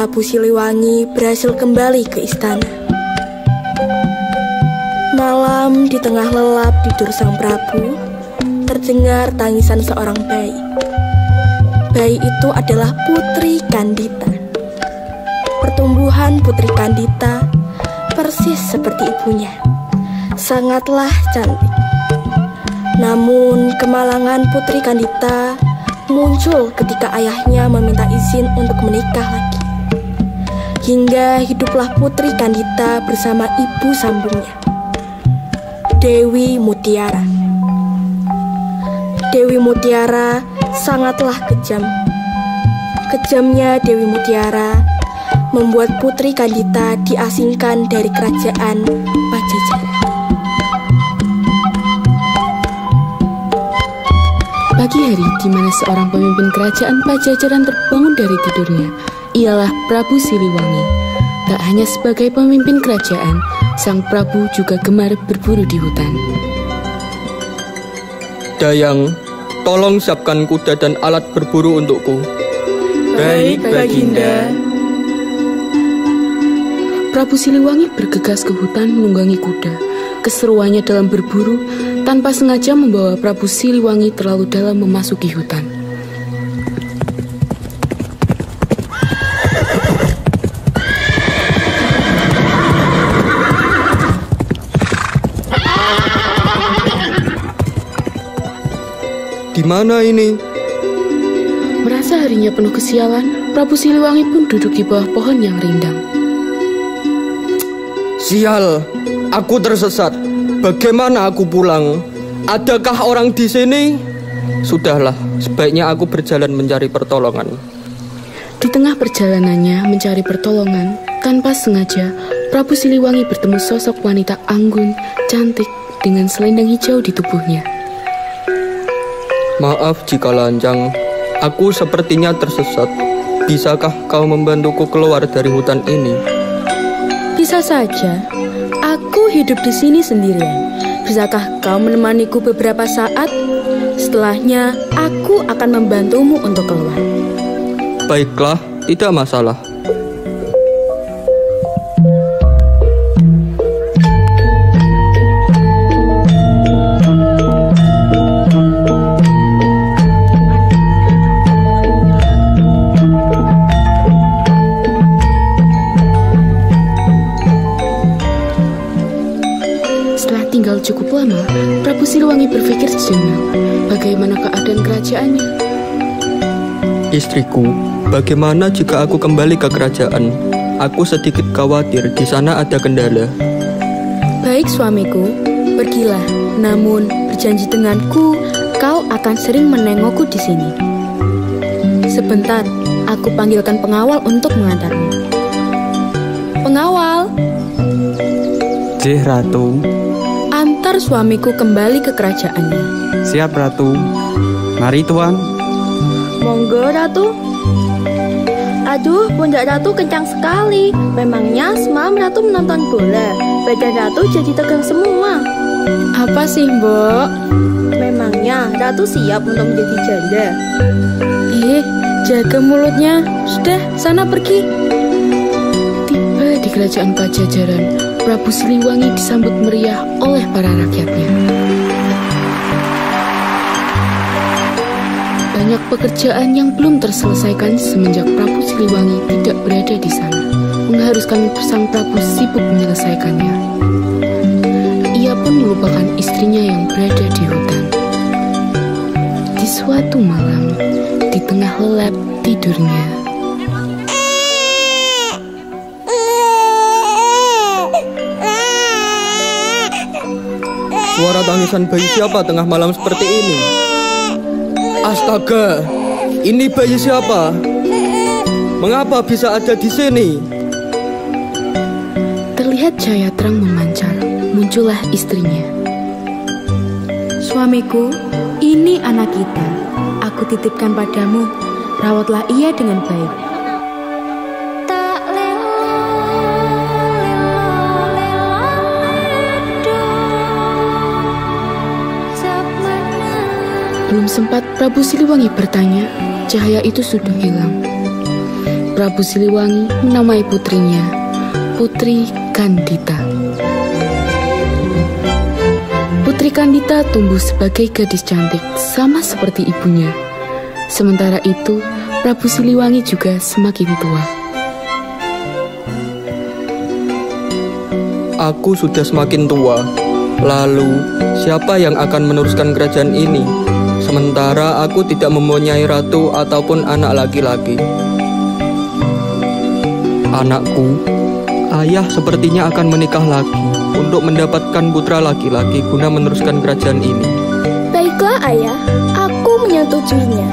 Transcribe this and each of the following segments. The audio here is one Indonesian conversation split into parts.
Prabu Siliwangi berhasil kembali ke istana. Malam di tengah lelap tidur sang Prabu, terdengar tangisan seorang bayi. Bayi itu adalah Putri Kandita. Pertumbuhan Putri Kandita persis seperti ibunya, sangatlah cantik. Namun kemalangan Putri Kandita muncul ketika ayahnya meminta izin untuk menikah lagi. Hingga hiduplah Putri Kandita bersama ibu sambungnya, Dewi Mutiara. Dewi Mutiara sangatlah kejam. Kejamnya Dewi Mutiara membuat Putri Kandita diasingkan dari kerajaan Pajajaran. Pagi hari di mana seorang pemimpin kerajaan Pajajaran terbangun dari tidurnya ialah Prabu Siliwangi. Tak hanya sebagai pemimpin kerajaan, sang Prabu juga gemar berburu di hutan. Dayang, tolong siapkan kuda dan alat berburu untukku. Baik, Baginda. Prabu Siliwangi bergegas ke hutan menunggangi kuda. Keseruannya dalam berburu tanpa sengaja membawa Prabu Siliwangi terlalu dalam memasuki hutan. Di mana ini? Merasa harinya penuh kesialan, Prabu Siliwangi pun duduk di bawah pohon yang rindang. Sial, aku tersesat. Bagaimana aku pulang? Adakah orang di sini? Sudahlah, sebaiknya aku berjalan mencari pertolongan. Di tengah perjalanannya mencari pertolongan, tanpa sengaja, Prabu Siliwangi bertemu sosok wanita anggun, cantik, dengan selendang hijau di tubuhnya. Maaf jika lancang, aku sepertinya tersesat. Bisakah kau membantuku keluar dari hutan ini? Bisa saja. Aku hidup di sini sendirian. Bisakah kau menemaniku beberapa saat? Setelahnya, aku akan membantumu untuk keluar. Baiklah, tidak masalah. Tinggal cukup lama, Prabu Siliwangi berpikir sejenak, bagaimana keadaan kerajaannya. Istriku, bagaimana jika aku kembali ke kerajaan? Aku sedikit khawatir di sana ada kendala. Baik suamiku, pergilah. Namun berjanji denganku, kau akan sering menengokku di sini. Sebentar, aku panggilkan pengawal untuk mengantarmu. Pengawal. Jih, Ratu. Antar suamiku kembali ke kerajaannya. Siap, Ratu. Mari, Tuan. Monggo, Ratu. Aduh, pundak Ratu kencang sekali. Memangnya semalam Ratu menonton bola. Badan Ratu jadi tegang semua. Apa sih, Mbok? Memangnya Ratu siap untuk menjadi janda? Jaga mulutnya. Sudah, sana pergi. Tiba di kerajaan Pajajaran, Prabu Siliwangi disambut meriah oleh para rakyatnya. Banyak pekerjaan yang belum terselesaikan semenjak Prabu Siliwangi tidak berada di sana, mengharuskan sang Prabu sibuk menyelesaikannya. Ia pun melupakan istrinya yang berada di hutan. Di suatu malam, di tengah lelap tidurnya, Suara tangisan bayi siapa tengah malam seperti ini? Astaga, ini bayi siapa? Mengapa bisa ada di sini? terlihat cahaya terang memancar. Muncullah istrinya. Suamiku, ini anak kita. Aku titipkan padamu. Rawatlah ia dengan baik. Belum sempat Prabu Siliwangi bertanya, cahaya itu sudah hilang. Prabu Siliwangi menamai putrinya Putri Kandita. Putri Kandita tumbuh sebagai gadis cantik sama seperti ibunya. Sementara itu, Prabu Siliwangi juga semakin tua. Aku sudah semakin tua. Lalu, siapa yang akan meneruskan kerajaan ini? Sementara aku tidak mempunyai ratu ataupun anak laki-laki. Anakku, ayah sepertinya akan menikah lagi untuk mendapatkan putra laki-laki guna meneruskan kerajaan ini. Baiklah ayah, aku menyetujuinya.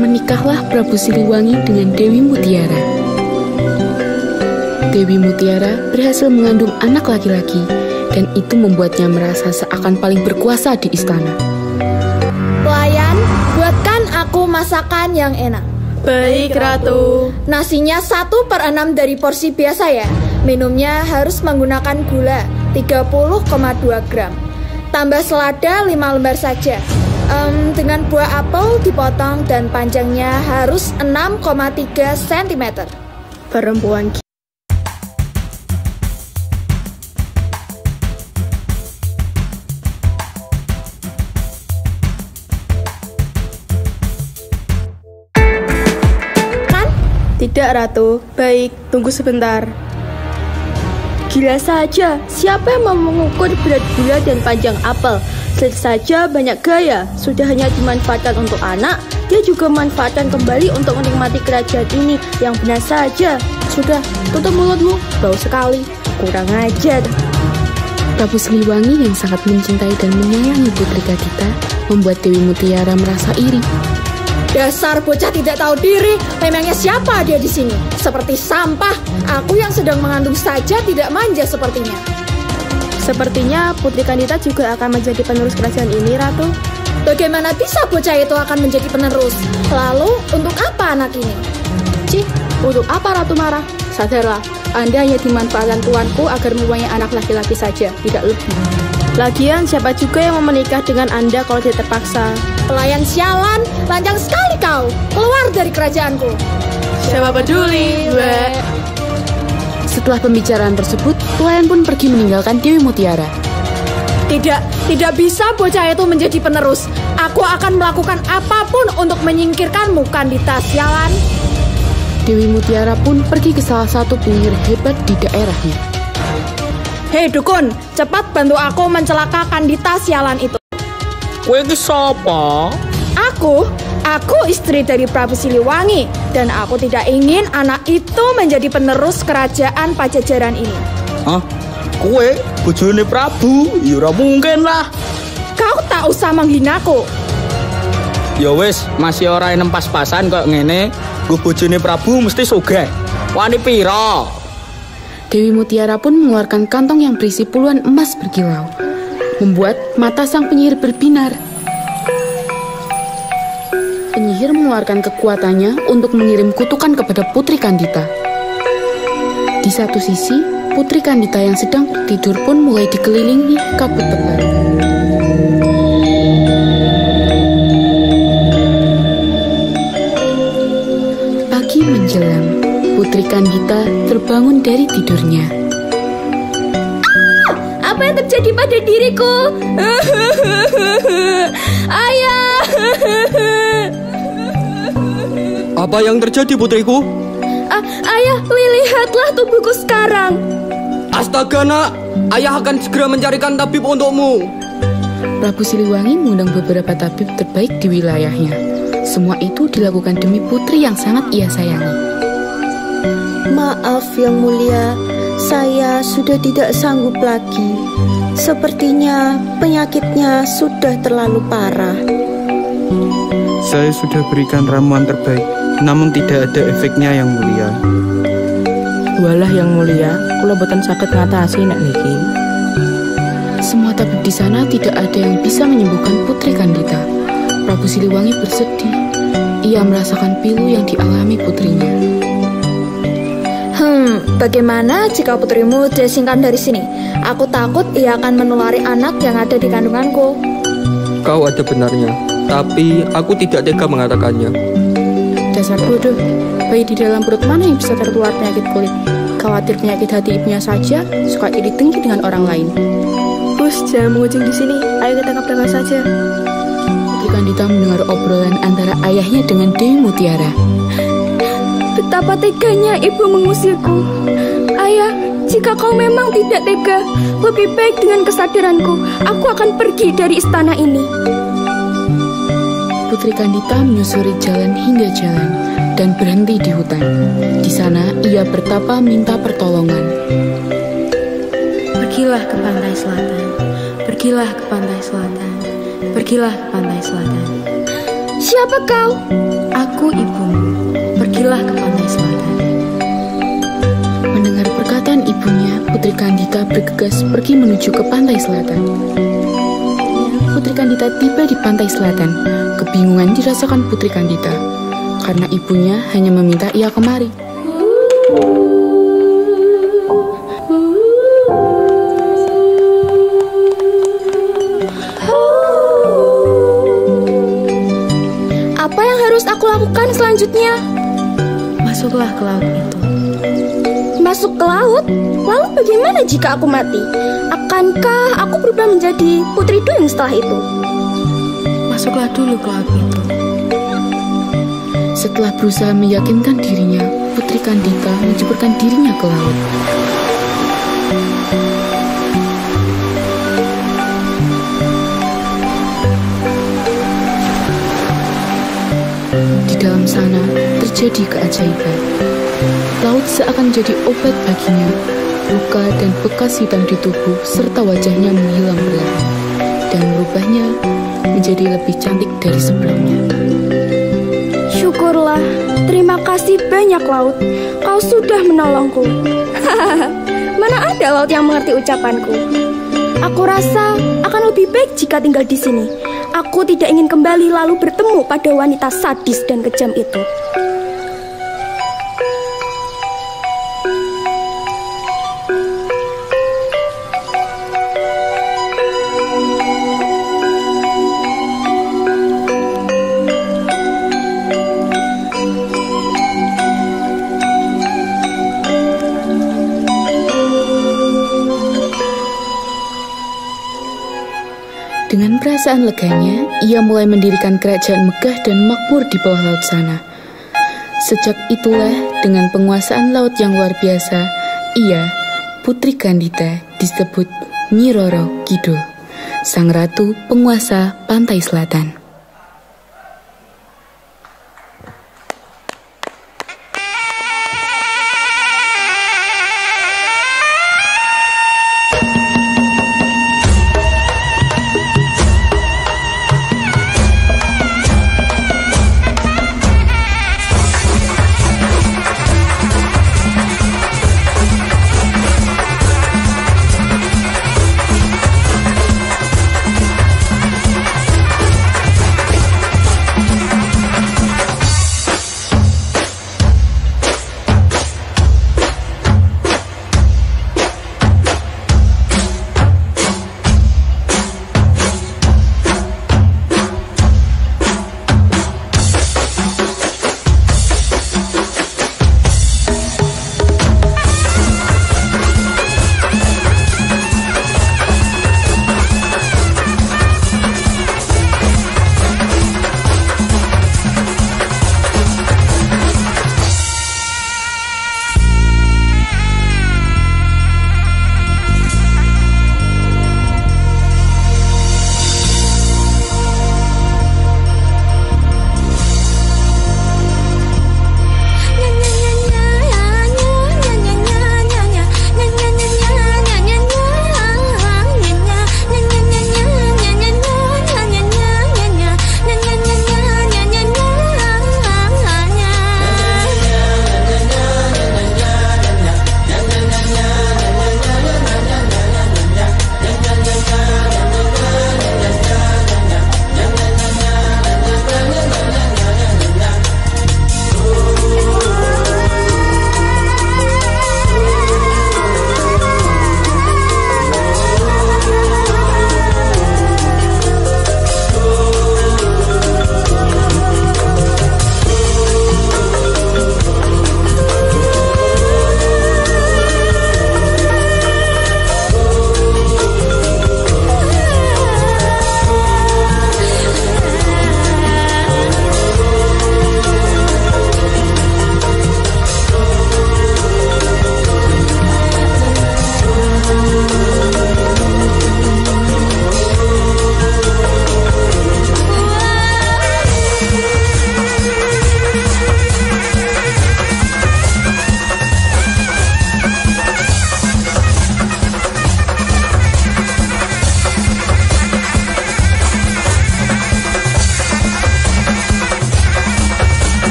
Menikahlah Prabu Siliwangi dengan Dewi Mutiara. Dewi Mutiara berhasil mengandung anak laki-laki, dan itu membuatnya merasa seakan paling berkuasa di istana. Pelayan, buatkan aku masakan yang enak. Baik, Ratu. Nasinya 1/6 dari porsi biasa ya. Minumnya harus menggunakan gula 30,2 gram. Tambah selada 5 lembar saja. Dengan buah apel dipotong dan panjangnya harus 6,3 cm. Perempuan Tidak, Ratu. Baik, tunggu sebentar. Gila saja, siapa yang mau mengukur berat gula dan panjang apel? Lihat saja banyak gaya, sudah hanya dimanfaatkan untuk anak, dia juga manfaatkan kembali untuk menikmati kerajaan ini. Yang benar saja. Sudah, tutup mulutmu, bau sekali. Kurang ajar. Prabu Siliwangi yang sangat mencintai dan menyayangi Putri Kandita membuat Dewi Mutiara merasa iri. Dasar bocah tidak tahu diri, memangnya siapa dia di sini? Seperti sampah, aku yang sedang mengandung saja tidak manja sepertinya. Sepertinya Putri Kandita juga akan menjadi penerus kerajaan ini, Ratu. Bagaimana bisa bocah itu akan menjadi penerus? Lalu, untuk apa anak ini? Cih, untuk apa Ratu marah? Sadarlah, Anda hanya dimanfaatkan tuanku agar mempunyai anak laki-laki saja, tidak lebih. Lagian, siapa juga yang mau menikah dengan Anda kalau dia terpaksa? Pelayan sialan, lancang sekali kau. Keluar dari kerajaanku. Siapa peduli, Mbak? Setelah pembicaraan tersebut, pelayan pun pergi meninggalkan Dewi Mutiara. Tidak bisa bocah itu menjadi penerus. Aku akan melakukan apapun untuk menyingkirkanmu, Kandita sialan. Dewi Mutiara pun pergi ke salah satu penyihir hebat di daerahnya. Hei dukun, cepat bantu aku mencelakakan Kandita sialan itu. Kowe iki sapa? Aku istri dari Prabu Siliwangi, dan aku tidak ingin anak itu menjadi penerus kerajaan Pajajaran ini. Hah? Kowe bojone Prabu? Ya ora mungkin lah. Kau tak usah menghinaku. Ya wis, masih ora enem pas-pasan kok ngene. Gue bojone Prabu mesti sugih. Wani pira? Dewi Mutiara pun mengeluarkan kantong yang berisi puluhan emas berkilau, membuat mata sang penyihir berbinar. Penyihir mengeluarkan kekuatannya untuk mengirim kutukan kepada Putri Kandita. Di satu sisi, Putri Kandita yang sedang tidur pun mulai dikelilingi kabut tebal. Pagi menjelang, Putri Kandita terbangun dari tidurnya. Apa yang terjadi pada diriku? Ayah! Apa yang terjadi, putriku? Ayah, lihatlah tubuhku sekarang. Astaga, nak. Ayah akan segera mencarikan tabib untukmu. Prabu Siliwangi mengundang beberapa tabib terbaik di wilayahnya. Semua itu dilakukan demi putri yang sangat ia sayangi. Maaf yang mulia, saya sudah tidak sanggup lagi. Sepertinya penyakitnya sudah terlalu parah. Saya sudah berikan ramuan terbaik, namun tidak ada efeknya yang mulia. Walah yang mulia, kula boten saged ngatasi nek niki. Semua tabib di sana tidak ada yang bisa menyembuhkan Putri Kandita. Prabu Siliwangi bersedih. Ia merasakan pilu yang dialami putrinya. Bagaimana jika putrimu disingkirkan dari sini? Aku takut ia akan menulari anak yang ada di kandunganku. Kau ada benarnya, tapi aku tidak tega mengatakannya. Dasar bodoh, bayi di dalam perut mana yang bisa tertular penyakit kulit? Khawatir penyakit hati ibunya saja, suka iri dengki dengan orang lain. Bus, jangan mengucing di sini. Ayo kita berangkat saja. Putri Kandita mendengar obrolan antara ayahnya dengan Dewi Mutiara. Betapa teganya ibu mengusirku. Ayah, jika kau memang tidak tega, lebih baik dengan kesadaranku, aku akan pergi dari istana ini. Putri Kandita menyusuri jalan hingga jalan dan berhenti di hutan. Di sana ia bertapa minta pertolongan. Pergilah ke pantai selatan, pergilah ke pantai selatan, pergilah ke pantai selatan. Siapa kau? Aku ibumu, pergilah ke pantai selatan. Mendengar perkataan ibunya, Putri Kandita bergegas pergi menuju ke pantai selatan. Putri Kandita tiba di pantai selatan. Kebingungan dirasakan Putri Kandita karena ibunya hanya meminta ia kemari. Apa yang harus aku lakukan selanjutnya? Masuklah ke laut itu. Masuk ke laut? Lalu bagaimana jika aku mati? Akankah aku berubah menjadi Putri Duyung setelah itu? Masuklah dulu ke laut itu. Setelah berusaha meyakinkan dirinya, Putri Kandita menjeburkan dirinya ke laut. Di dalam sana terjadi keajaiban. Laut seakan jadi obat baginya. Luka dan bekas hitam di tubuh serta wajahnya menghilang perlahan dan merubahnya menjadi lebih cantik dari sebelumnya. Syukurlah, terima kasih banyak laut. Kau sudah menolongku. Mana ada laut yang mengerti ucapanku. Aku rasa akan lebih baik jika tinggal di sini. Aku tidak ingin kembali lalu bertemu pada wanita sadis dan kejam itu. Dengan perasaan leganya, ia mulai mendirikan kerajaan megah dan makmur di bawah laut sana. Sejak itulah, dengan penguasaan laut yang luar biasa, ia, Putri Kandita, disebut Nyi Roro Kidul, sang ratu penguasa pantai selatan.